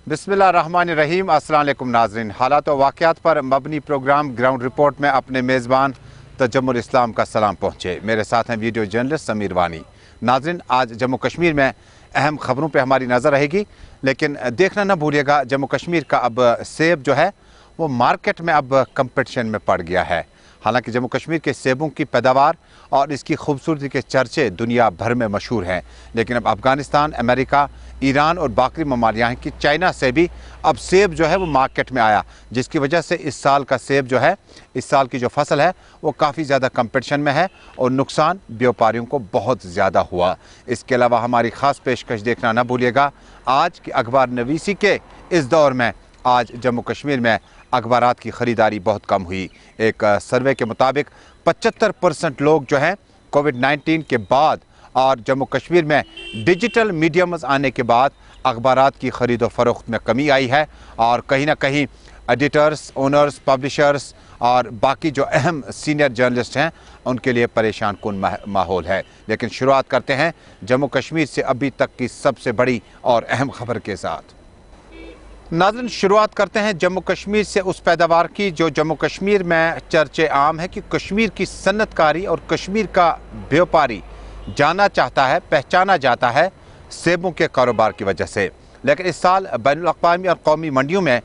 बिस्मिल्लाहिर्रहमानिर्रहीम। अस्सलाम वालेकुम नाज़रीन। हालात व वाक़यात पर मबनी प्रोग्राम ग्राउंड रिपोर्ट में अपने मेज़बान तजम्मुल इस्लाम का सलाम पहुँचे। मेरे साथ हैं वीडियो जर्नलिस्ट समीर वानी। नाज़रीन, आज जम्मू कश्मीर में अहम ख़बरों पर हमारी नज़र रहेगी, लेकिन देखना न भूलिएगा जम्मू कश्मीर का अब सेब जो है वो मार्केट में अब कंपटीशन में पड़ गया है। हालांकि जम्मू कश्मीर के सेबों की पैदावार और इसकी खूबसूरती के चर्चे दुनिया भर में मशहूर हैं, लेकिन अब अफ़गानिस्तान, अमेरिका, ईरान और बाकी ममालिक यहाँ की चाइना से भी अब सेब जो है वो मार्केट में आया, जिसकी वजह से इस साल का सेब जो है, इस साल की जो फसल है वो काफ़ी ज़्यादा कंपटीशन में है और नुकसान व्यापारियों को बहुत ज़्यादा हुआ। इसके अलावा हमारी ख़ास पेशकश देखना ना भूलिएगा। आज की अखबार नवीसी के इस दौर में आज जम्मू कश्मीर में अखबारात की ख़रीदारी बहुत कम हुई। एक सर्वे के मुताबिक 75% लोग जो हैं कोविड-19 के बाद और जम्मू कश्मीर में डिजिटल मीडियम्स आने के बाद अखबारात की ख़रीद व फ़रोख्त में कमी आई है और कहीं ना कहीं एडिटर्स, ओनर्स, पब्लिशर्स और बाकी जो अहम सीनियर जर्नलिस्ट हैं उनके लिए परेशान कुन माहौल है। लेकिन शुरुआत करते हैं जम्मू कश्मीर से अभी तक की सबसे बड़ी और अहम खबर के साथ। नाज़रीन, शुरुआत करते हैं जम्मू कश्मीर से उस पैदावार की जो जम्मू कश्मीर में चर्चे आम है कि कश्मीर की सन्नतकारी और कश्मीर का व्यापारी जाना चाहता है, पहचाना जाता है सेबों के कारोबार की वजह से। लेकिन इस साल बैनुल-अक़वामी और कौमी मंडियों में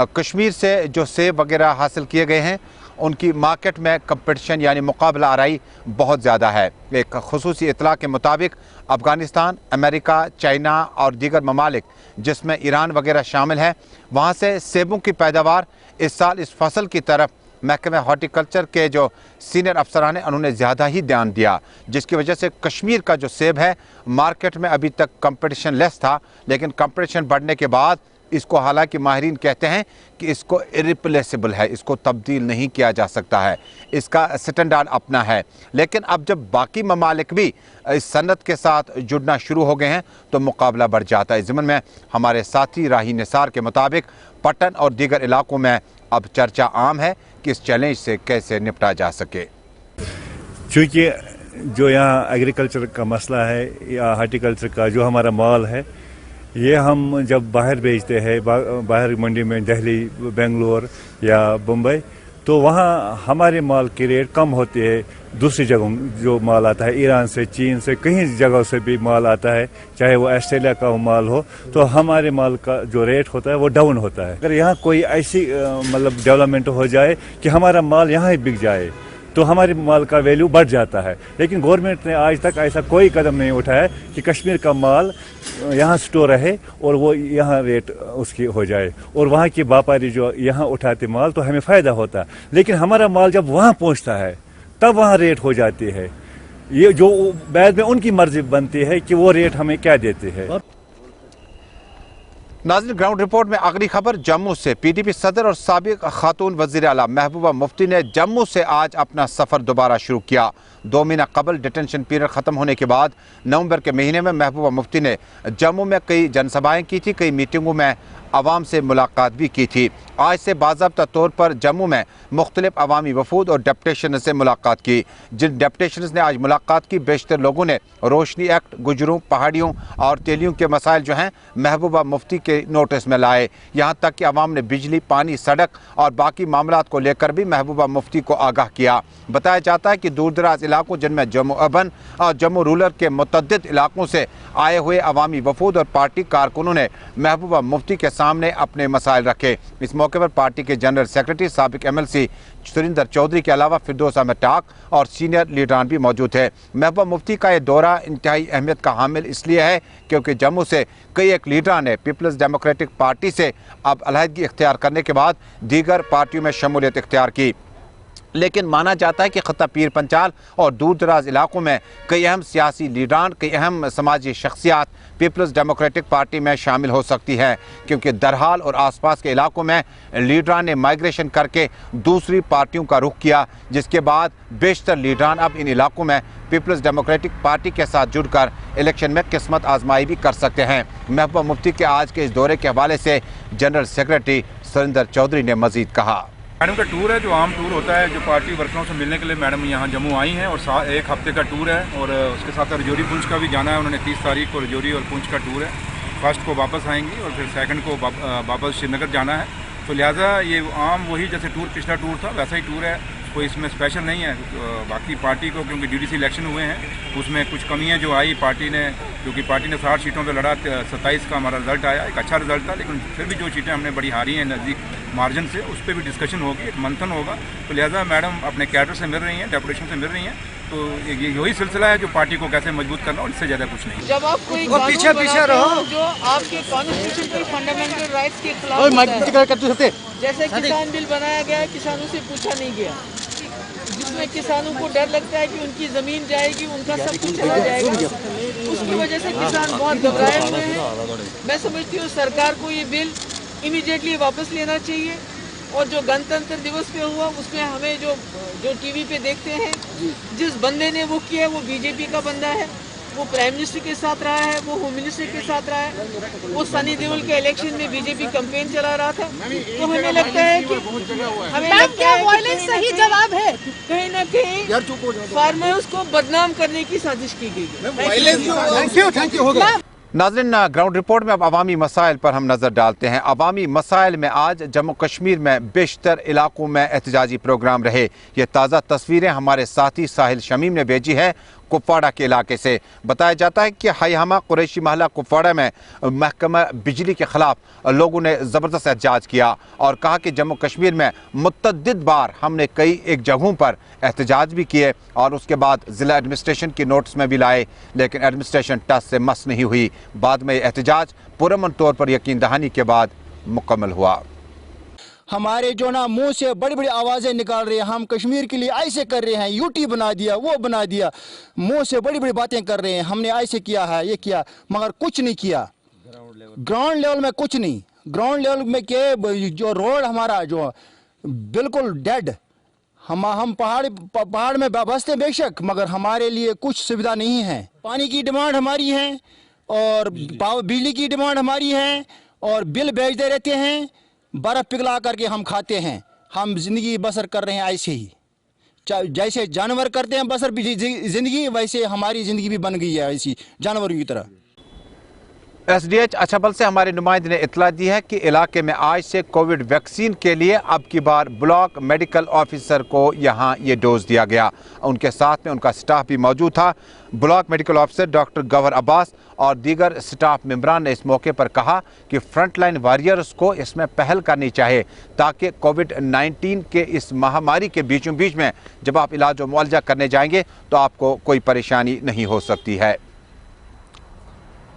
कश्मीर से जो सेब वगैरह हासिल किए गए हैं उनकी मार्केट में कंपटीशन यानी मुकाबला आराई बहुत ज़्यादा है। एक खुसूसी इतला के मुताबिक अफ़गानिस्तान, अमेरिका, चाइना और दीगर ममालिक जिसमें ईरान वगैरह शामिल हैं, वहाँ से सेबों की पैदावार इस साल इस फसल की तरफ महकमे हॉर्टिकल्चर के जो सीनियर अफसरान हैं उन्होंने ज़्यादा ही ध्यान दिया, जिसकी वजह से कश्मीर का जो सेब है मार्केट में अभी तक कंपटीशन लेस था, लेकिन कंपटीशन बढ़ने के बाद इसको हालांकि माहिरीन कहते हैं कि इसको इरिप्लेसेबल है, इसको तब्दील नहीं किया जा सकता है, इसका स्टैंडर्ड अपना है। लेकिन अब जब बाकी ममालिक भी इस सनत के साथ जुड़ना शुरू हो गए हैं तो मुकाबला बढ़ जाता है। ज़िमन में हमारे साथी राही निसार के मुताबिक पटन और दीगर इलाकों में अब चर्चा आम है कि इस चैलेंज से कैसे निपटा जा सके। चूँकि जो यहाँ एग्रीकल्चर का मसला है या हार्टिकल्चर का जो हमारा माल है, ये हम जब बाहर भेजते हैं, बाहर मंडी में दिल्ली, बेंगलोर या मुंबई, तो वहाँ हमारे माल की रेट कम होती है। दूसरी जगहों जो माल आता है, ईरान से, चीन से, कहीं जगहों से भी माल आता है, चाहे वो ऑस्ट्रेलिया का माल हो, तो हमारे माल का जो रेट होता है वो डाउन होता है। अगर यहाँ कोई ऐसी मतलब डेवलपमेंट हो जाए कि हमारा माल यहाँ ही बिक जाए तो हमारे माल का वैल्यू बढ़ जाता है। लेकिन गवर्नमेंट ने आज तक ऐसा कोई कदम नहीं उठाया कि कश्मीर का माल यहाँ स्टोर रहे और वो यहाँ रेट उसकी हो जाए और वहाँ की व्यापारी जो यहाँ उठाते माल तो हमें फ़ायदा होता है। लेकिन हमारा माल जब वहाँ पहुँचता है तब वहाँ रेट हो जाती है। ये जो बाद में उनकी मर्जी बनती है कि वो रेट हमें क्या देते हैं। नाज़रीन, ग्राउंड रिपोर्ट में आखिरी खबर जम्मू से। PDP सदर और साबिक खातून वज़ीर आला महबूबा मुफ्ती ने जम्मू से आज अपना सफ़र दोबारा शुरू किया। 2 महीना कबल डिटेंशन पीरियड ख़त्म होने के बाद नवंबर के महीने में महबूबा मुफ्ती ने जम्मू में कई जनसभाएं की थी, कई मीटिंगों में आवाम से मुलाकात भी की थी। आज से बाज़ाब्ता तौर पर जम्मू में मुख्तलिफ अवामी वफूद और डेप्यूटेशन से मुलाकात की। जिन डेप्यूटेशन ने आज मुलाकात की, बेशतर लोगों ने रोशनी एक्ट, गुजरों, पहाड़ियों और तेलियों के मसाइल जो हैं महबूबा मुफ्ती के नोटिस में लाए। यहाँ तक कि अवाम ने बिजली, पानी, सड़क और बाकी मामलात को लेकर भी महबूबा मुफ्ती को आगाह किया। बताया जाता है कि दूर दराज इलाकों जिनमें जम्मू अर्बन और जम्मू रूरल के मुतअद्दिद इलाकों से आए हुए अवामी वफूद और पार्टी कारकुनों ने महबूबा मुफ्ती के सामने अपने मसाइल रखे। इस मौके पर पार्टी के जनरल सेक्रेटरी साबिक MLC सुरिंदर चौधरी के अलावा फिरदौस अहमद टाक और सीनियर लीडरान भी मौजूद है। महबूबा मुफ्ती का ये दौरा इंतहाई अहमियत का हामिल इसलिए है क्योंकि जम्मू से कई एक लीडरान ने पीपल्स डेमोक्रेटिक पार्टी से अब अलहदगी इख्तियार करने के बाद दीगर पार्टियों में शमूलियत इख्तियार की। लेकिन माना जाता है कि ख़त्ता पीर पंचाल और दूर दराज इलाकों में कई अहम सियासी लीडरान, कई अहम समाजी शख्सियात पीपल्स डेमोक्रेटिक पार्टी में शामिल हो सकती है, क्योंकि दरहाल और आसपास के इलाकों में लीडरान ने माइग्रेशन करके दूसरी पार्टियों का रुख किया, जिसके बाद बेशतर लीडरान अब इन इलाकों में पीपल्स डेमोक्रेटिक पार्टी के साथ जुड़कर इलेक्शन में किस्मत आजमाई भी कर सकते हैं। महबूबा मुफ्ती के आज के इस दौरे के हवाले से जनरल सेक्रेटरी सुरिंदर चौधरी ने मजीद कहा। मैडम का टूर है, जो आम टूर होता है, जो पार्टी वर्करों से मिलने के लिए मैडम यहाँ जम्मू आई हैं और 1 हफ्ते का टूर है और उसके साथ रजौरी पुंछ का भी जाना है। उन्होंने 30 तारीख को रजौरी और पुंछ का टूर है फर्स्ट को वापस आएंगी और फिर सेकंड को वापस श्रीनगर जाना है। तो लिहाजा ये आम वही जैसे टूर पिछला टूर था वैसा ही टूर है, कोई इसमें स्पेशल नहीं है। बाकी पार्टी को क्योंकि डीडीसी इलेक्शन हुए हैं उसमें कुछ कमियां जो आई पार्टी ने, क्योंकि पार्टी ने 60 सीटों पे लड़ा, 27 का हमारा रिजल्ट आया, एक अच्छा रिजल्ट था, लेकिन फिर भी जो सीटें हमने बड़ी हारी हैं नज़दीक मार्जिन से, उस पर भी डिस्कशन होगी, एक मंथन होगा। तो लिहाजा मैडम अपने कैडर से मिल रही हैं, डेपुटेशन से मिल रही हैं, तो ये यही सिलसिला है जो पार्टी को कैसे मजबूत करना, और इससे ज़्यादा कुछ नहीं। जब आप कोई पीछे रहो जो आपके कॉन्स्टिट्यूशन के फंडामेंटल राइट्स के खिलाफ होता है, जैसे किसान बिल बनाया गया, किसानों से पूछा नहीं गया, जिसमें किसानों को डर लगता है कि उनकी ज़मीन जाएगी, उनका सब कुछ चला जाएगा, उसकी वजह से किसान बहुत घबराए हुए हैं। मैं समझती हूँ सरकार को ये बिल इमीडिएटली वापस लेना चाहिए, और जो गणतंत्र दिवस पे हुआ उसमें हमें जो टीवी पे देखते हैं, जिस बंदे ने वो किया वो बीजेपी का बंदा है, वो प्राइम मिनिस्टर के साथ रहा है, वो होम मिनिस्टर के साथ रहा है, वो सनी देओल के इलेक्शन में बीजेपी कैंपेन चला रहा था। तो हमें लगता है कि वायलेंस सही जवाब है, कहीं ना कहीं फार्मर्स को बदनाम करने की साजिश की गई है। Thank you. नाज़रीन, ग्राउंड रिपोर्ट में अब अवामी मसाइल पर हम नज़र डालते हैं। अवामी मसाइल में आज जम्मू कश्मीर में बेशतर इलाकों में एहतजाजी प्रोग्राम रहे। ये ताज़ा तस्वीरें हमारे साथी साहिल शमीम ने भेजी है कुपवाड़ा के इलाके से। बताया जाता है कि हाईहमा कुरैशी महला कुपवाड़ा में महकमा बिजली के खिलाफ लोगों ने ज़बरदस्त एहतजाज किया और कहा कि जम्मू कश्मीर में मुतअद्दिद बार हमने कई एक जगहों पर एहतजाज भी किए और उसके बाद ज़िला एडमिनिस्ट्रेशन की नोटिस में भी लाए, लेकिन एडमिनिस्ट्रेशन टस से मस नहीं हुई। बाद में एहतजाज पुरअमन तौर पर यकीन दहानी के बाद मुकम्मल हुआ। हमारे जो ना मुंह से बड़ी बड़ी आवाज़ें निकाल रहे हैं, हम कश्मीर के लिए ऐसे कर रहे हैं, यूटी बना दिया, वो बना दिया, मुंह से बड़ी बड़ी बातें कर रहे हैं, हमने ऐसे किया है, ये किया, मगर कुछ नहीं किया। ग्राउंड लेवल में कुछ नहीं। ग्राउंड लेवल में के जो रोड हमारा जो बिल्कुल डेड, हम पहाड़ में बसते बेशक, मगर हमारे लिए कुछ सुविधा नहीं है। पानी की डिमांड हमारी है और बिजली की डिमांड हमारी है, और बिल भेजते रहते हैं, बर्फ़ पिघला करके हम खाते हैं। हम ज़िंदगी बसर कर रहे हैं ऐसे ही, जैसे जानवर करते हैं बसर ज़िंदगी, वैसे हमारी ज़िंदगी भी बन गई है ऐसी जानवरों की तरह। SDH अछाबल से हमारे नुमाइंदे ने इतला दी है कि इलाके में आज से कोविड वैक्सीन के लिए अब की बार ब्लॉक मेडिकल ऑफिसर को यहाँ ये डोज दिया गया। उनके साथ में उनका स्टाफ भी मौजूद था। ब्लॉक मेडिकल ऑफिसर डॉक्टर गवर अब्बास और दीगर स्टाफ मेंबरान ने इस मौके पर कहा कि फ्रंटलाइन वॉरियर्स को इसमें पहल करनी चाहिए ताकि कोविड-19 के इस महामारी के बीचों बीच में जब आप इलाज और मुआवजा करने जाएंगे तो आपको कोई परेशानी नहीं हो सकती है।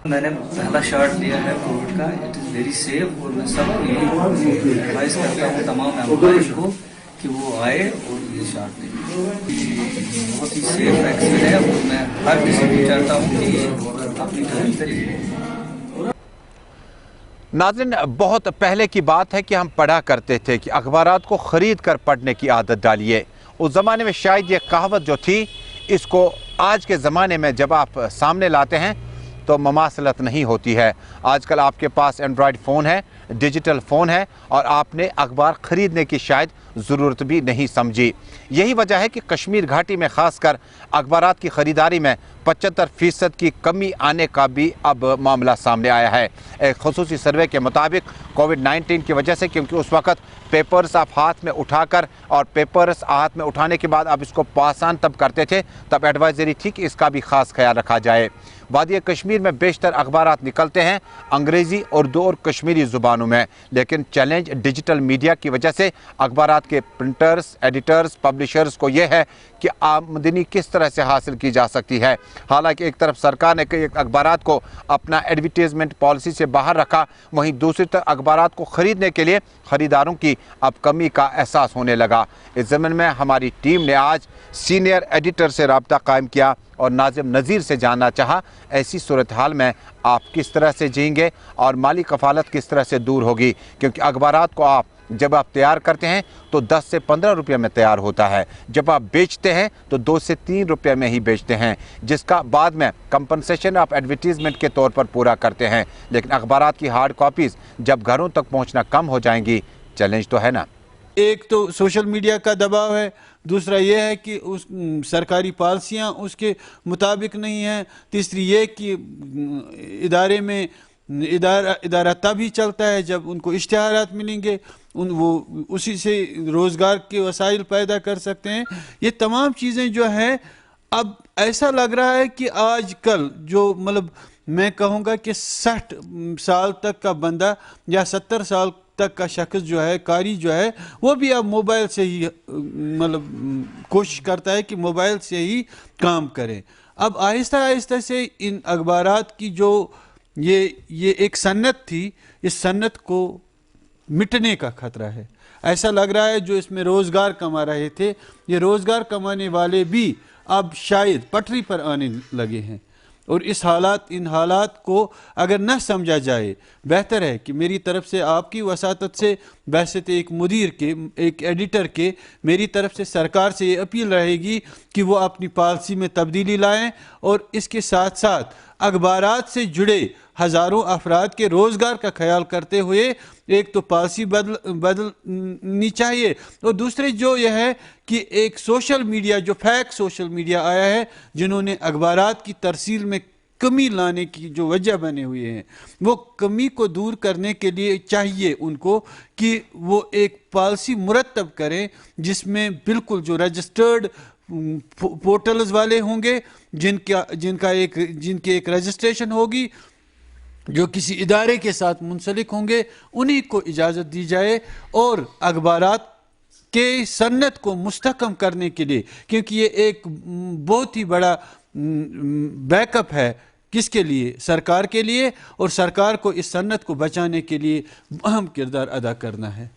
मैंने पहला शॉट लिया है कोविड का, इट इज़ वेरी सेफ, और मैं सबको यही एडवाइस करता हूँ तमाम एम्प्लॉयज़ को कि वो आए और ये शॉट लें। बहुत ही सेफ वैक्सीन है और मैं हर किसी को चाहता हूँ कि अपनी टाइम से लीजिए। नाज़रीन, बहुत पहले की बात है कि हम पढ़ा करते थे कि अखबारात को ख़रीद कर पढ़ने की आदत डालिए। उस ज़माने में शायद ये कहावत जो थी, इसको आज के ज़माने में जब आप सामने लाते हैं तो ममासलत नहीं होती है। आजकल आपके पास एंड्रॉयड फ़ोन है, डिजिटल फ़ोन है और आपने अखबार ख़रीदने की शायद ज़रूरत भी नहीं समझी। यही वजह है कि कश्मीर घाटी में ख़ासकर अखबारात की ख़रीदारी में 75% की कमी आने का भी अब मामला सामने आया है। एक ख़ुसूसी सर्वे के मुताबिक कोविड-19 की वजह से, क्योंकि उस वक़्त पेपर्स आप हाथ में उठाकर और पेपर्स हाथ में उठाने के बाद आप इसको पासान तब करते थे, तब एडवाइजरी थी कि इसका भी ख़ास ख्याल रखा जाए। वादी कश्मीर में बेशतर अखबारात निकलते हैं अंग्रेज़ी, उर्दू और कश्मीरी ज़ुबानों में, लेकिन चैलेंज डिजिटल मीडिया की वजह से अखबारात के प्रिंटर्स, एडिटर्स, पब्लिशर्स को यह है कि आमदनी किस तरह से हासिल की जा सकती है। हालांकि एक तरफ सरकार ने कई अखबारात को अपना एडवर्टीज़मेंट पॉलिसी से बाहर रखा, वहीं दूसरी तरफ अखबारात को ख़रीदने के लिए ख़रीदारों की अब कमी का एहसास होने लगा। इस ज़मीन में हमारी टीम ने आज सीनियर एडिटर से रब्ता कायम किया और नाज़िम नज़ीर से जानना चाहा ऐसी सूरत हाल में आप किस तरह से जिएंगे और माली कफ़ालत किस तरह से दूर होगी, क्योंकि अखबारात को आप जब आप तैयार करते हैं तो 10 से 15 रुपये में तैयार होता है, जब आप बेचते हैं तो 2 से 3 रुपये में ही बेचते हैं, जिसका बाद में कंपनसेशन आप एडवर्टीज़मेंट के तौर पर पूरा करते हैं। लेकिन अखबारात की हार्ड कॉपीज़ जब घरों तक पहुंचना कम हो जाएंगी, चैलेंज तो है ना। एक तो सोशल मीडिया का दबाव है, दूसरा ये है कि उस सरकारी पॉलिसियाँ उसके मुताबिक नहीं हैं, तीसरी ये कि इदारे में इदारा तभी चलता है जब उनको इश्तिहारात मिलेंगे, वो उसी से रोज़गार के वसाइल पैदा कर सकते हैं। ये तमाम चीज़ें जो हैं, अब ऐसा लग रहा है कि आजकल जो मतलब मैं कहूँगा कि 60 साल तक का बंदा या 70 साल तक का शख्स जो है, कारी जो है, वो भी अब मोबाइल से ही मतलब कोशिश करता है कि मोबाइल से ही काम करे। अब आहिस्ता आहिस्ता से इन अखबारात की जो ये एक सन्नत थी, इस सन्नत को मिटने का खतरा है। ऐसा लग रहा है जो इसमें रोज़गार कमा रहे थे, ये रोज़गार कमाने वाले भी अब शायद पटरी पर आने लगे हैं। और इन हालात को अगर न समझा जाए, बेहतर है कि मेरी तरफ से, आपकी वसातत से, वैसे तो एक मुदीर के, एक एडिटर के, मेरी तरफ से सरकार से ये अपील रहेगी कि वो अपनी पॉलिसी में तब्दीली लाएं और इसके साथ साथ अखबारात से जुड़े हज़ारों अफराद के रोज़गार का ख्याल करते हुए एक तो पॉलिसी बदलनी चाहिए, और दूसरे जो यह है कि एक सोशल मीडिया, जो फेक सोशल मीडिया आया है, जिन्होंने अखबारात की तरसील में कमी लाने की जो वजह बने हुए हैं, वो कमी को दूर करने के लिए चाहिए उनको कि वो एक पॉलिसी मुरतब करें जिसमें बिल्कुल जो रजिस्टर्ड पोर्टल्स वाले होंगे, जिनके एक रजिस्ट्रेशन होगी, जो किसी इदारे के साथ मुंसलिक होंगे, उन्हीं को इजाज़त दी जाए, और अखबारात के सन्नत को मुस्तहकम करने के लिए, क्योंकि ये एक बहुत ही बड़ा बैकअप है, किसके लिए? सरकार के लिए, और सरकार को इस सन्नत को बचाने के लिए अहम किरदार अदा करना है।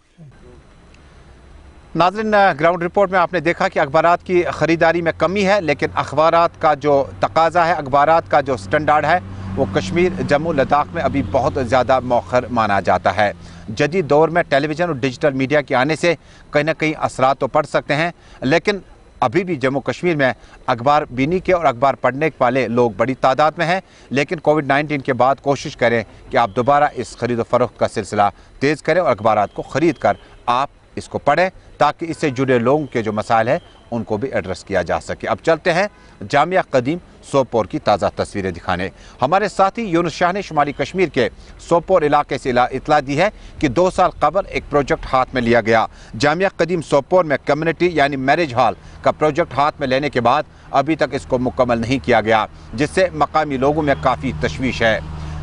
नाज़रीन, ग्राउंड रिपोर्ट में आपने देखा कि अखबारात की ख़रीदारी में कमी है, लेकिन अखबारात का जो तकाज़ा है, अखबारात का जो स्टैंडर्ड है, वो कश्मीर, जम्मू, लद्दाख में अभी बहुत ज़्यादा मौखर माना जाता है। जदीद दौर में टेलीविज़न और डिजिटल मीडिया के आने से कहीं ना कहीं असरात तो पड़ सकते हैं, लेकिन अभी भी जम्मू कश्मीर में अखबार बीनी के और अखबार पढ़ने वाले लोग बड़ी तादाद में हैं। लेकिन कोविड-19 के बाद कोशिश करें कि आप दोबारा इस खरीद फरोख्त का सिलसिला तेज़ करें और अखबारात को ख़रीद कर आप इसको पढ़ें, ताकि इससे जुड़े लोगों के जो मसाइल हैं उनको भी एड्रेस किया जा सके। अब चलते हैं जामिया कदीम सोपोर की ताज़ा तस्वीरें दिखाने। हमारे साथी यूनुस शाह ने शुमारी कश्मीर के सोपोर इलाके से इतला दी है कि 2 साल कबल एक प्रोजेक्ट हाथ में लिया गया। जामिया कदीम सोपोर में कम्युनिटी यानी मैरिज हॉल का प्रोजेक्ट हाथ में लेने के बाद अभी तक इसको मुकम्मल नहीं किया गया, जिससे मकामी लोगों में काफ़ी तशवीश है।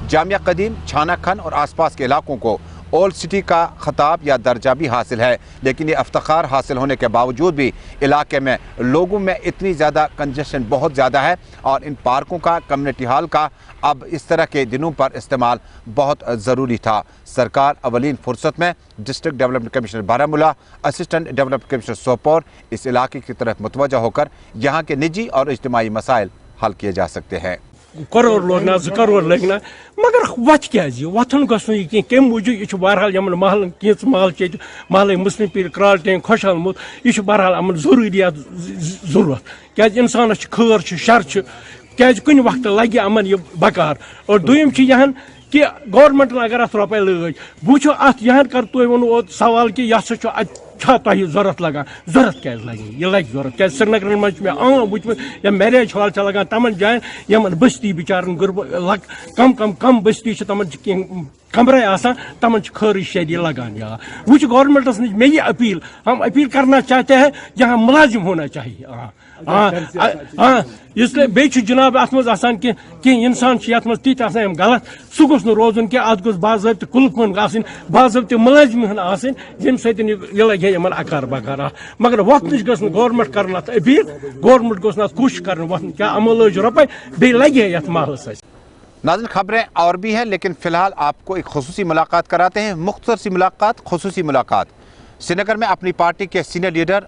जामिया कदीम, छाना खन और आसपास के इलाकों को ओल्ड सिटी का खिताब या दर्जा भी हासिल है, लेकिन ये इफ्तिखार हासिल होने के बावजूद भी इलाके में लोगों में इतनी ज़्यादा कंजेशन बहुत ज़्यादा है, और इन पार्कों का, कम्युनिटी हॉल का अब इस तरह के दिनों पर इस्तेमाल बहुत ज़रूरी था। सरकार अवलीन फुर्सत में district development commissioner Baramulla, assistant development commissioner Sopore इस इलाके की तरफ मुतवज्जा होकर यहाँ के निजी और इज्तिमाई मसाइल हल किए जा सकते हैं। करोड़ लगना 2 करोड़ लगना, मगर वत क्या वथन गई कम मूजूब यह बहरहाल यमन महल किस महल महल मुस्लिम पीर क्राल टैंक खुशहाल मुत यह बहरहाल अमन जरूरियात जरूरत क्या इंसान खर शर क्या कुन वक्त लगे अमन यह बकार। और दुम यहां कि गवर्नमेंट अगर अत रुपये लग वो अत यहां कर तुम वो सवाल कि यह तुम जरूरत लगान, जरूरत क्या लगे, यह लगे जरूरत क्या श्रीनगर मज मे आम वुचम या मैरिज हॉल लगान तमन जान यमन बस्ती बिचारन कम बस्ती तमन कमरे आसान तमन खर्च शेदी लगान यहाँ वो गवर्नमेंटस नश मे अपील, हम अपील करना चाहते हैं यहाँ मुलाजिम होना चाहिए। इसलिए बे जनाब अत मज कि इंसान ये मज तीत गलत सह गोस रोजन कि अत गोस बाज़ाब्त कुलफन बाज़ाब्त मुलाजिम यम सत यह लगे यमन अकार बकार, मगर वक्त नश गस गवर्नमेंट कर अपील, गवर्नमेंट गोस कोशिश कर वतन क्या अमल लज रुपये बे लगे ये महल। नाज़रीन, खबरें और भी हैं, लेकिन फ़िलहाल आपको एक खुसूसी मुलाकात कराते हैं। मुख्तसर सी मुलाकात, खुसूसी मुलाकात श्रीनगर में अपनी पार्टी के सीनियर लीडर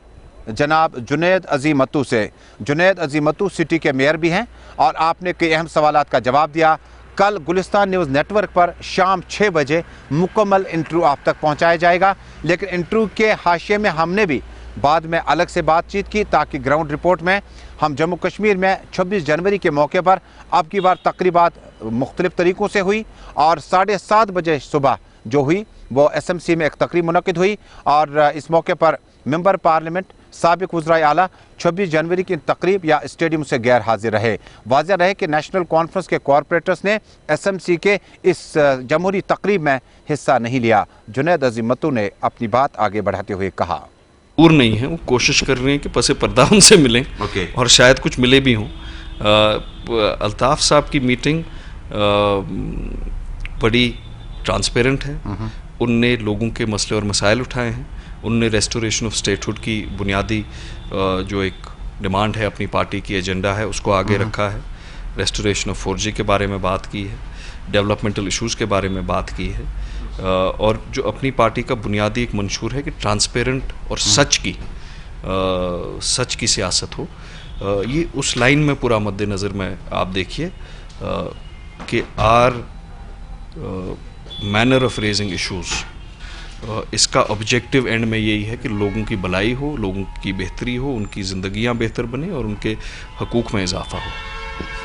जनाब जुनैद अज़ीमतू से। जुनैद अज़ीमतू सिटी के मेयर भी हैं और आपने कई अहम सवालात का जवाब दिया। कल गुलिस्तान न्यूज़ नेटवर्क पर शाम 6 बजे मुकम्मल इंटरव्यू आप तक पहुँचाया जाएगा, लेकिन इंटरव्यू के हाशिए में हमने भी बाद में अलग से बातचीत की, ताकि ग्राउंड रिपोर्ट में हम जम्मू कश्मीर में 26 जनवरी के मौके पर अब की बार तकरीबात मुख्तलिफ तरीक़ों से हुई, और 7:30 बजे सुबह जो हुई वो SMC में एक तकरीब मुनक़िद हुई, और इस मौके पर ممبر پارلیمنٹ سابق وزراء اعلیٰ 26 جنوری کی تقریب یا اسٹیڈیم سے غیر حاضر رہے. واضح رہے کہ نیشنل کانفرنس کے کارپوریٹرز نے SMC کے اس جمہوری تقریب میں حصہ نہیں لیا. جنید عظیم متو نے اپنی بات آگے بڑھاتے ہوئے کہا دور نہیں ہیں, وہ کوشش کر رہے ہیں کہ پس پردہ ان سے ملیں اور شاید کچھ ملے بھی ہوں. الطاف صاحب کی میٹنگ بڑی ٹرانسپیرنٹ ہے. ان نے لوگوں کے مسئلے اور مسائل اٹھائے ہیں. ان نے ریسٹوریشن آف اسٹیٹ ہوڈ کی بنیادی جو ایک ڈیمانڈ ہے اپنی پارٹی کی ایجنڈا ہے اس کو آگے رکھا ہے. ریسٹوریشن آف 4G کے بارے میں بات کی ہے, ڈیولپمنٹل ایشوز کے بارے میں بات کی ہے, اور جو اپنی پارٹی کا بنیادی ایک منشور ہے کہ ٹرانسپیرنٹ اور سچ کی سیاست ہو. یہ اس لائن میں پورا مد نظر میں آپ دیکھیے کہ مینر آف ریزنگ ایشوز, اس کا آبجیکٹیو اینڈ میں یہی ہے کہ لوگوں کی بھلائی ہو, لوگوں کی بہتری ہو, ان کی زندگیاں بہتر بنیں اور ان کے حقوق میں اضافہ ہو.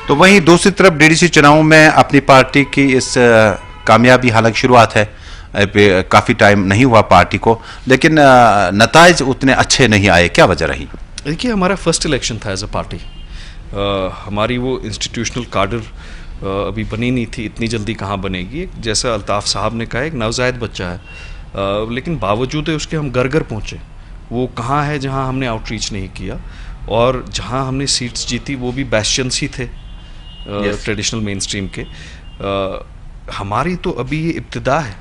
تو وہیں دوسری طرف DDC چناؤں میں اپنی پارٹی کی اس کامیابی حالانکہ شروعات ہے, کافی ٹائم نہیں ہوا پارٹی کو, لیکن نتائج اتنے اچھے نہیں آئے. کیا وجہ رہی؟ دیکھیے ہمارا فرسٹ الیکشن تھا ایز اے پارٹی. ہماری وہ انسٹیٹیوشنل کارڈر ابھی بنی نہیں تھی, اتنی جلدی کہاں بنے گی. جیسا الطاف صاحب نے کہا ایک نوزائید بچہ ہے, لیکن باوجود اس کے ہم گھر گھر پہنچے. وہ کہاں ہے جہاں ہم نے آؤٹ ریچ نہیں کیا, اور جہاں ہم نے سیٹس جیتی وہ بھی بیسشنس ہی تھے ٹریڈیشنل مین اسٹریم کے. ہماری تو ابھی یہ ابتدا ہے,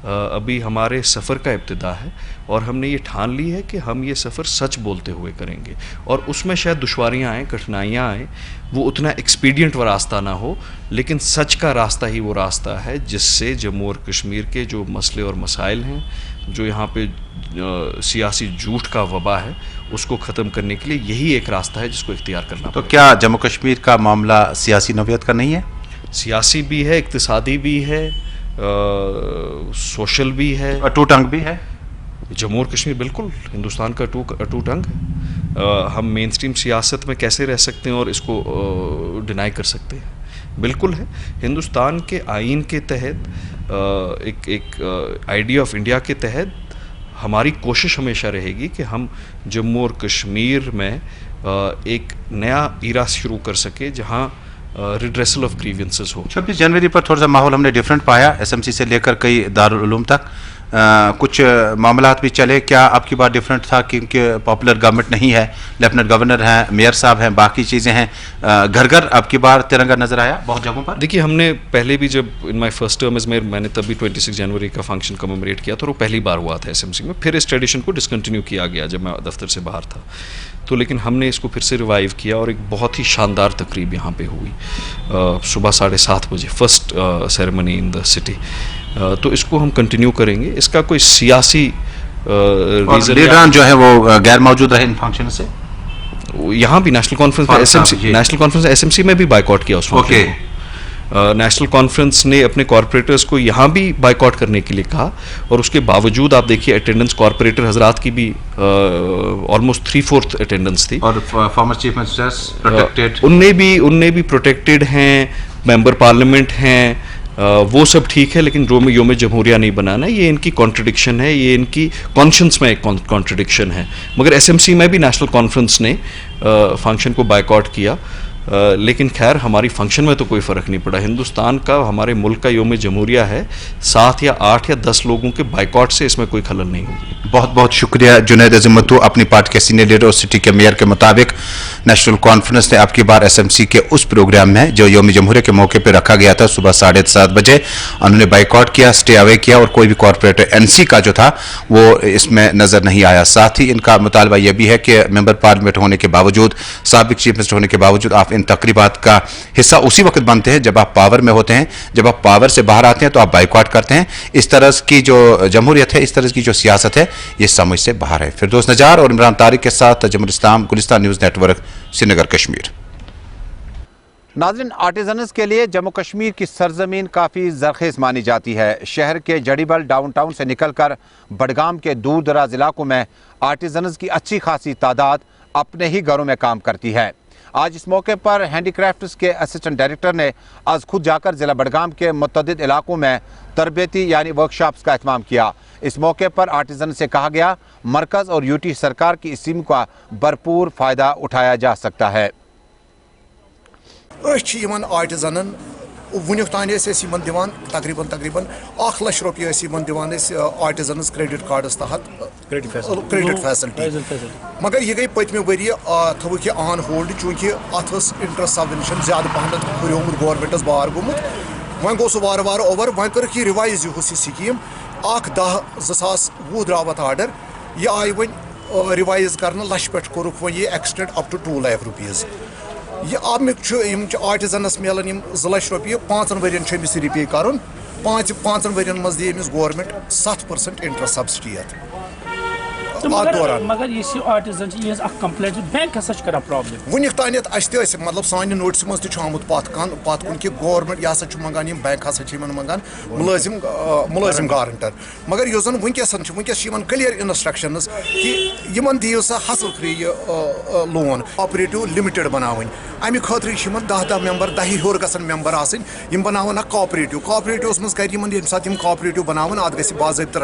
ابھی ہمارے سفر کا ابتدا ہے, اور ہم نے یہ ٹھان لی ہے کہ ہم یہ سفر سچ بولتے ہوئے کریں گے. اور اس میں شاید دشواریاں آئیں, کٹھنائیاں آئیں, وہ اتنا ایکسپیڈینٹ وہ راستہ نہ ہو, لیکن سچ کا راستہ ہی وہ راستہ ہے جس سے جموں اور کشمیر کے جو مسئلے اور مسائل ہیں, جو یہاں پہ سیاسی جھوٹ کا وبا ہے, اس کو ختم کرنے کے لیے یہی ایک راستہ ہے جس کو اختیار کرنا. تو کیا جموں کشمیر کا معاملہ سیاسی نوعیت کا نہیں ہے؟ سیاسی بھی ہے, اقتصادی بھی ہے, سوشل بھی ہے, اٹوٹ انگ بھی ہے. جموں اور کشمیر بالکل ہندوستان کا اٹوٹ انگ ہے. ہم مین اسٹریم سیاست میں کیسے رہ سکتے ہیں اور اس کو ڈینائی کر سکتے ہیں؟ بالکل ہے. ہندوستان کے آئین کے تحت, ایک آئیڈیا آف انڈیا کے تحت ہماری کوشش ہمیشہ رہے گی کہ ہم جموں اور کشمیر میں ایک نیا ایرا شروع کر سکے جہاں ریڈریسل آف گریوینسز ہو. 26 جنوری پر تھوڑا سا ماحول ہم نے ڈیفرنٹ پایا, SMC سے لے کر کئی دارالعلوم تک کچھ معاملات بھی چلے. کیا آپ کی بات ڈیفرنٹ تھا کیونکہ پاپولر گورنمنٹ نہیں ہے, لیفٹنٹ گورنر ہیں, میئر صاحب ہیں, باقی چیزیں ہیں, گھر گھر آپ کی بار ترنگا نظر آیا بہت جگہوں پر؟ دیکھیے ہم نے پہلے بھی جب in my first term as mayor میں نے تب بھی 26 جنوری کا فنکشن کمیموریٹ کیا تھا, اور وہ پہلی بار ہوا تھا SMC میں. پھر اس ٹریڈیشن کو ڈسکنٹینیو کیا گیا جب میں دفتر سے باہر تھا, تو لیکن ہم نے اس کو پھر سے ریوائیو کیا, اور ایک بہت ہی شاندار تقریب یہاں پہ ہوئی صبح 7:30 بجے, first ceremony in the city. تو اس کو ہم کنٹینیو کریں گے. اس کا کوئی سیاسی لیڈران جو ہے وہ غیر موجود رہے ان فنکشن سے. یہاں بھی نیشنل کانفرنس SMC میں بھی بائیکاٹ کیا اس وقت. نیشنل کانفرنس نے اپنے کارپوریٹرز کو یہاں بھی بائیکاٹ کرنے کے لیے کہا, اور اس کے باوجود آپ دیکھیے اٹینڈنس کارپوریٹر حضرات کی بھی آلموسٹ 3/4 اٹینڈنس تھی. اور فارمر چیف منسٹرز پروٹیکٹڈ, ان نے بھی پروٹیکٹڈ ہیں, ممبر پارلیمنٹ ہیں, وہ سب ٹھیک ہے, لیکن یوم جمہوریہ نہیں بنانا, یہ ان کی کانٹرڈکشن ہے, یہ ان کی کانشنس میں ایک کانٹرڈکشن ہے. مگر SMC میں بھی نیشنل کانفرنس نے فنکشن کو بائیکاٹ کیا, لیکن خیر ہماری فنکشن میں تو کوئی فرق نہیں پڑا. ہندوستان کا, ہمارے ملک کا یوم جمہوریہ ہے, 7 یا 8 یا 10 لوگوں کے بائیکاٹ سے اس میں کوئی خلل نہیں ہوگی. بہت بہت شکریہ جنید عظیم متو. اپنی پارٹی کے سینئر لیڈر اور سٹی کے میئر کے مطابق نیشنل کانفرنس نے اب کی بار SMC کے اس پروگرام میں جو یوم جمہوریہ کے موقع پہ رکھا گیا تھا صبح 7:30 بجے, انہوں نے بائیکاٹ کیا, اسٹے اوے کیا, اور کوئی بھی کارپوریٹر NC کا جو تھا وہ اس میں نظر نہیں آیا. ساتھ ہی ان کا مطالبہ یہ بھی ہے کہ ممبر پارلیمنٹ ہونے کے باوجود, سابق چیف منسٹر ہونے کے باوجود, آپ ان تقریبات کا حصہ اسی وقت بنتے ہیں جب آپ پاور میں ہوتے ہیں. جب آپ پاور سے باہر آتے ہیں تو آپ بائیکاٹ کرتے ہیں. اس طرح کی جو جمہوریت ہے, اس طرح کی جو سیاست ہے, یہ سمجھ سے باہر ہے. فردوس نجار اور عمران طارق کے ساتھ جمہوریت اسلام, گلستان نیوز نیٹ ورک, سری نگر, کشمیر. ناظرین, آرٹیزنز کے لیے جموں کشمیر کی سرزمین کافی زرخیز مانی جاتی ہے. شہر کے جڑیبل ڈاؤن ٹاؤن سے نکل کر بڈگام کے دور دراز علاقوں میں آرٹیزنز کی اچھی خاصی تعداد اپنے ہی گھروں میں کام کرتی ہے. آج اس موقع پر ہینڈی کرافٹس کے اسسٹنٹ ڈائریکٹر نے آج خود جا کر ضلع بڈگام کے متعدد علاقوں میں तरबियती यानी वर्कशॉप्स का एहतमाम किया। इस मौके पर आर्टिजन से कहा गया मरकज़ और यूटी सरकार की स्कीम का भरपूर फ़ायदा उठाया जा सकता है। आर्टिजन वुनिक तान दिवान तकरीबन 1 लाख रुपये दिवान आर्टिजनस क्रेडिट कार्डस तहत क्रेडिट फैसिलिटी, मगर यह गई पतमे वरी थवक यह ऑन होल्ड चूँकि अत इंटरेस्ट सबवेंशन ज़्यादा पहन हुरियोमुत गवर्नमेंटस बार गोमुत। वह गो सह वार वार ओवर, वह कर रिवाइज यह स्कीम 1/10/2020 द्राव आर्डर, यह आई वन रिवाइज कर लच पे कोरुक वो ये extend up to 2 lakh rupees. यह अमिक आर्टिजनस मिलान 2 लाख रुपये 5 वरियन रिपे कर 5 वरियन मज दी गवर्नमेंट 7% इंटरेस्ट सब्सिडी मगर artesian complaint bank problem Voonik तान मतलब सान नोटिस मज आमुत पत कुन कि गवर्नमेंट यह मंगान बैंक मंगान मुलाजिम गारंटर, मगर यह जन वनकस क्लियर इंस्ट्रक्शंस कि इन दियो सा hassle free loan cooperative limited बनावन। अमे खतर 10 मेंबर 10 होर गसन मेंबर आसन बनावन कोऑपरेटिव मज कर ये सात कोऑपरेटिव बनावन अत गि बाज़ाब्त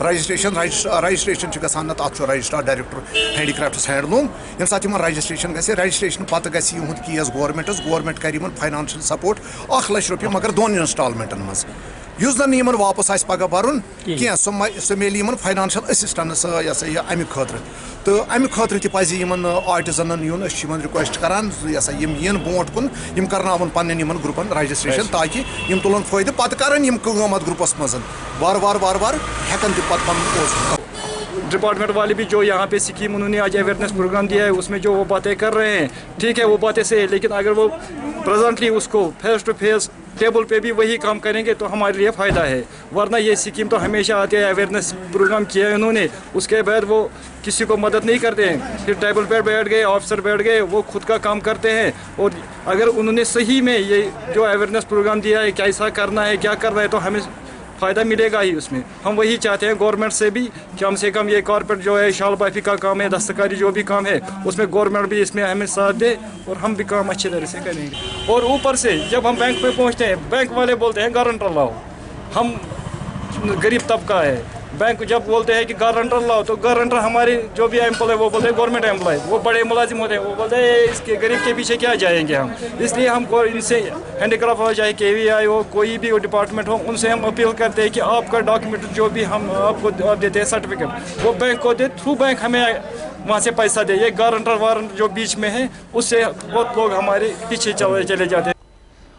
रजिस्ट्रेशन गसान अत रजिस्ट्रार डायरेक्टर हैंडीक्राफ्ट्स हैंडलूम ये सात रजिस्ट्रेशन पत गहुद केस गवर्नमेंट कर फाइनेंशियल सपोर्ट 1 लाख रुपये मगर 2 इंस्टॉलमेंटन मज युस जन इन वापस आस पगह भरुन क्या सह मिली फाइनेंशियल असिस्टेंस अमे खतर तो अमे खतर तज आर्टिजन यून रिक्वेस्ट करान इन ब्रोट कुन करनावन पन्न ग्रुपन रजिस्ट्रेशन ताकि तुलन फायदे पत करन अत ग्रुपस मज वार वार वार वार हेकन पन डिपार्टमेंट वाले भी जो यहाँ पे स्कीम उन्होंने आज अवेयरनेस प्रोग्राम दिया है उसमें जो वो बातें कर रहे हैं ठीक है, वो बातें सही है, लेकिन अगर वो प्रेजेंटली उसको फेस टू फेस टेबल पे भी वही काम करेंगे तो हमारे लिए फ़ायदा है। वरना ये स्कीम तो हमेशा आती है, अवेयरनेस प्रोग्राम किया है उन्होंने, उसके बाद वो किसी को मदद नहीं करते हैं, फिर टेबल पर बैठ गए ऑफिसर बैठ गए, वो खुद का काम करते हैं। और अगर उन्होंने सही में ये जो अवेयरनेस प्रोग्राम दिया है कैसा करना है क्या करना है तो हमें फ़ायदा मिलेगा ही उसमें। हम वही चाहते हैं गवर्नमेंट से कम ये कॉर्पोरेट जो है शाल बाफी का काम है, दस्तकारी जो भी काम है उसमें गवर्नमेंट भी इसमें हमें साथ दे और हम भी काम अच्छी तरह से करेंगे। और ऊपर से जब हम बैंक पे पहुंचते हैं बैंक वाले बोलते हैं गारंटर लाओ, हम गरीब तबका है, बैंक जब बोलते हैं कि गारंटर लाओ तो गारंटर हमारे जो भी एम्प्लॉय वो बोलते हैं गवर्नमेंट एम्प्लॉय, वो बड़े मुलाजिम होते हैं, वो बोलते हैं इसके गरीब के पीछे क्या जाएंगे हम। इसलिए हमको इनसे हैंडीक्राफ्ट हो चाहे KVI हो कोई भी डिपार्टमेंट हो उनसे हम अपील करते हैं कि आपका डॉक्यूमेंट जो भी हम आपको आप देते हैं सर्टिफिकेट वो बैंक को दे, थ्रू बैंक हमें वहाँ से पैसा दे। ये गारंटर वारंटर जो बीच में है उससे बहुत लोग हमारे पीछे चले जाते हैं।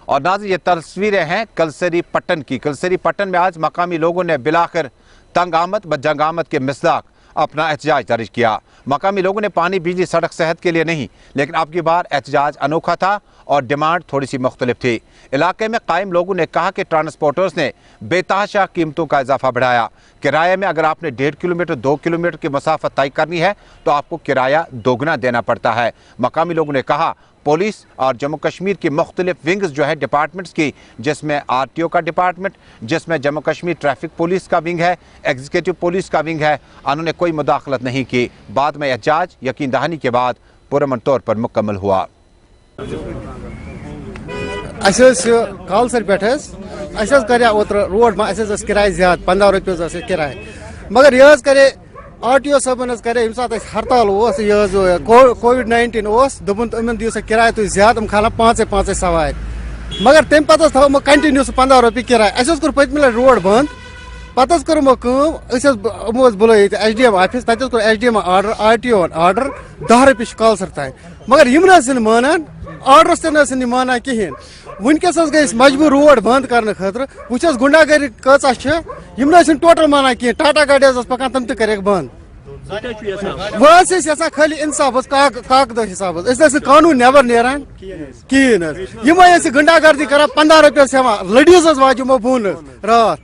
और नाज़रीन ये तस्वीरें हैं कलसरी पट्टन की। कलसरी पट्टन में आज मकामी लोगों ने बिलाखिर तंग आमद बजंग आमद के मिसदाक अपना एहतजाज दर्ज किया। मकामी लोगों ने पानी बिजली सड़क सेहत के लिए नहीं, लेकिन अब की बार एहतजाज अनोखा था और डिमांड थोड़ी सी मुख्तलिफ थी। इलाके में कायम लोगों ने कहा कि ट्रांसपोर्टर्स ने बेतहाशा कीमतों का इजाफा बढ़ाया। किराए में अगर आपने 1.5 किलोमीटर 2 किलोमीटर की मसाफत तय करनी है तो आपको किराया दोगुना देना पड़ता है। मकामी लोगों ने कहा पुलिस और जम्मू कश्मीर की मुख्तलिफ विंग्स जो है डिपार्टमेंट्स की, जिसमें RTO का डिपार्टमेंट, जिसमें जम्मू कश्मीर ट्रैफिक पुलिस का विंग है, एग्जीक्यूटिव पुलिस का विंग है, उन्होंने कोई मुदाखलत नहीं की। बाद में एहतजाज यकीन दहानी के बाद पुरअमन तौर पर मुकम्मल हुआ। कालसर पे कर रोड में किराए ज्यादा 15 रुपये किराए, मगर यह करे RTO साहब करे ये सात हड़ताल यह COVID-19 दोपन इन दिव किराए तुम ज्यादा खाना 5 सवार, मगर तम पे थो कंटिन्यू 15 रुपये किराए। अस पतम रोड बंद, पत करो बुल SDM ऑफिस, तक SDM आर्डर RTO आर्डर 10 रुपये कालसर तान, मगर यम मानान आर्डरस तन माना कहें। वनकस गई मजबूर रोड बंद करने खतर वुस गुंडागर्दी कम टोटल माना कहें। टाटा गाड़ी पकान तम तक बंद। वह यहां खाली इंसाफ काकद हिसाब कानून नबर नान कहें। गुंडागर्दी कर 15 रुपये लडीज वाजो बोन रात।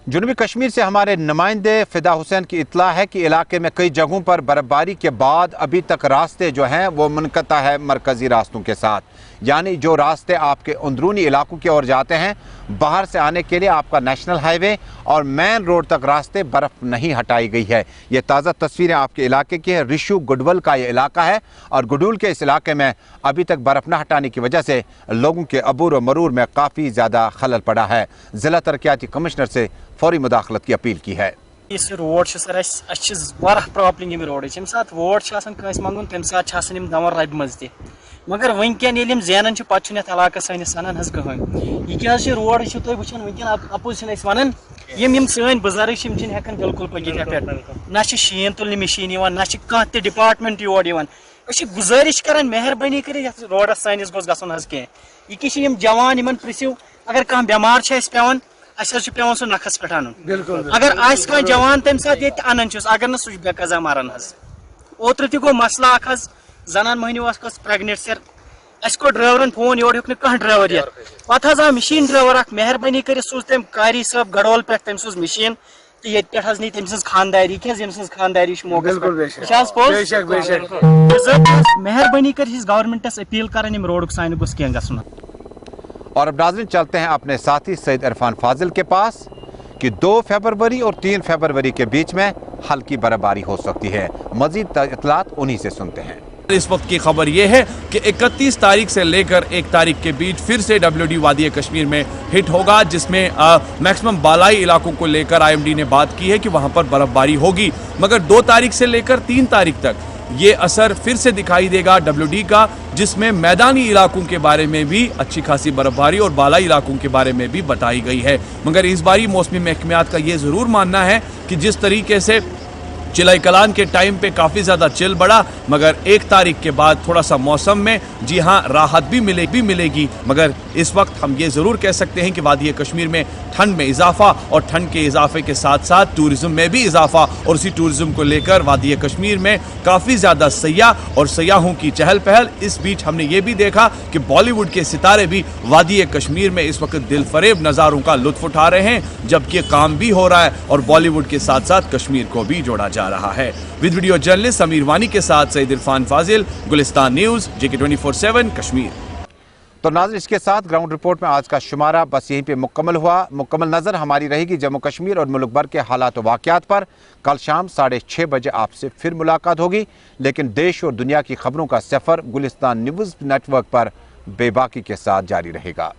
जनूबी कश्मीर से हमारे नुमाइंदे फिदा हुसैन की इत्तला है कि इलाके में कई जगहों पर बर्फबारी के बाद अभी तक रास्ते जो हैं वो मुनक़ता है मरकज़ी रास्तों के साथ। यानी जो रास्ते आपके अंदरूनी इलाकों की ओर जाते हैं, बाहर से आने के लिए आपका नेशनल हाईवे और मेन रोड तक रास्ते बर्फ़ नहीं हटाई गई है। ये ताज़ा तस्वीरें आपके इलाके की है। रिशु गुडवल का ये इलाका है और गुडुल के इस इलाके में अभी तक बर्फ़ न हटाने की वजह से लोगों के अबूर और मरूर में काफ़ी ज़्यादा खलल पड़ा है। ज़िला तरक्याती कमिश्नर से फौरी मुदाखलत की अपील की है। इस रोड सर वाह प्रॉब्लम यम रोड यम सात वोट मंगन तम सात दवन रब मज मगर वनकन जेनान पे इलाक सैनिस सनान कहें यह क्या रोड तुम वुचान वनकन अपोज वन यम सन बुजुर्ग हेकान बिल्कुल पगित पे ना शीन तुलने मशीन ना कह डिपार्टमेंट योर गुजारिश कर मेहरबानी कर रोडस सैनिस गोस गसन कह यह जवान इन पृसिव अगर कह बेमार पेवान पे सह नखस पे अन अगर कह जवान तम सात अनान अगर न सह बेकजा मरान ओत्र तह गो मसला जनान महनी प्रेगनेंट सर अस को ड्राइवरन फोन योर हेक कह ड्राइवर ये पे आव मशीन ड्राइवर मेहरबानी कर सूज तम कारी साहब गडोल पे तम सूज मशीन तो ये पे नी तम खानदारी क्या खानदारी मेहरबानी कर गवर्नमेंटस अपील कर रोड साइन गोस कह गसन। और अब नाज़रीन चलते हैं अपने साथी सैयद इरफान फाजिल के पास कि 2 फरवरी और 3 फरवरी के बीच में हल्की बर्फबारी हो सकती है। मजीद इत्तलात उन्हीं से सुनते हैं। इस वक्त की खबर यह है कि 31 तारीख से लेकर 1 तारीख के बीच फिर से WD वादी कश्मीर में हिट होगा, जिसमें मैक्सिमम बालाई इलाकों को लेकर IMD ने बात की है कि वहां पर बर्फबारी होगी। मगर 2 तारीख से लेकर 3 तारीख तक ये असर फिर से दिखाई देगा WD का, जिसमें मैदानी इलाकों के बारे में भी अच्छी खासी बर्फबारी और बालाई इलाकों के बारे में भी बताई गई है। मगर इस बारी मौसमी महकमियात का ये ज़रूर मानना है कि जिस तरीके से चिलाई कलान के टाइम पे काफ़ी ज़्यादा चिल बढ़ा, मगर 1 तारीख के बाद थोड़ा सा मौसम में जी हाँ राहत भी मिलेगी। मगर इस वक्त हम ये ज़रूर कह सकते हैं कि वादी कश्मीर में ठंड में इजाफा और ठंड के इजाफे के साथ साथ टूरिज़्म में भी इजाफा, और उसी टूरिज़्म को लेकर वादी कश्मीर में काफ़ी ज़्यादा सयाह और सयाहों की चहल पहल। इस बीच हमने ये भी देखा कि बॉलीवुड के सितारे भी वादी कश्मीर में इस वक्त दिल फरेब नज़ारों का लुत्फ़ उठा रहे हैं, जबकि काम भी हो रहा है और बॉलीवुड के साथ साथ कश्मीर को भी जोड़ा जा रहा है। विद वीडियो जर्नलिस्ट समीर वानी के साथ सईद इरफान फाजिल, गुलिस्तान न्यूज़, JK 24/7 कश्मीर। तो नाज़रीन इसके साथ ग्राउंड रिपोर्ट में आज का शुमारा बस यहीं पे मुकम्मल हुआ। मुकम्मल नज़र हमारी रहेगी जम्मू कश्मीर और मुल्क भर के हालात और वाक़यात पर। कल शाम 6:30 बजे आपसे फिर मुलाकात होगी, लेकिन देश और दुनिया की खबरों का सफ़र गुलिस्तान न्यूज़ नेटवर्क पर बेबाकी के साथ जारी रहेगा।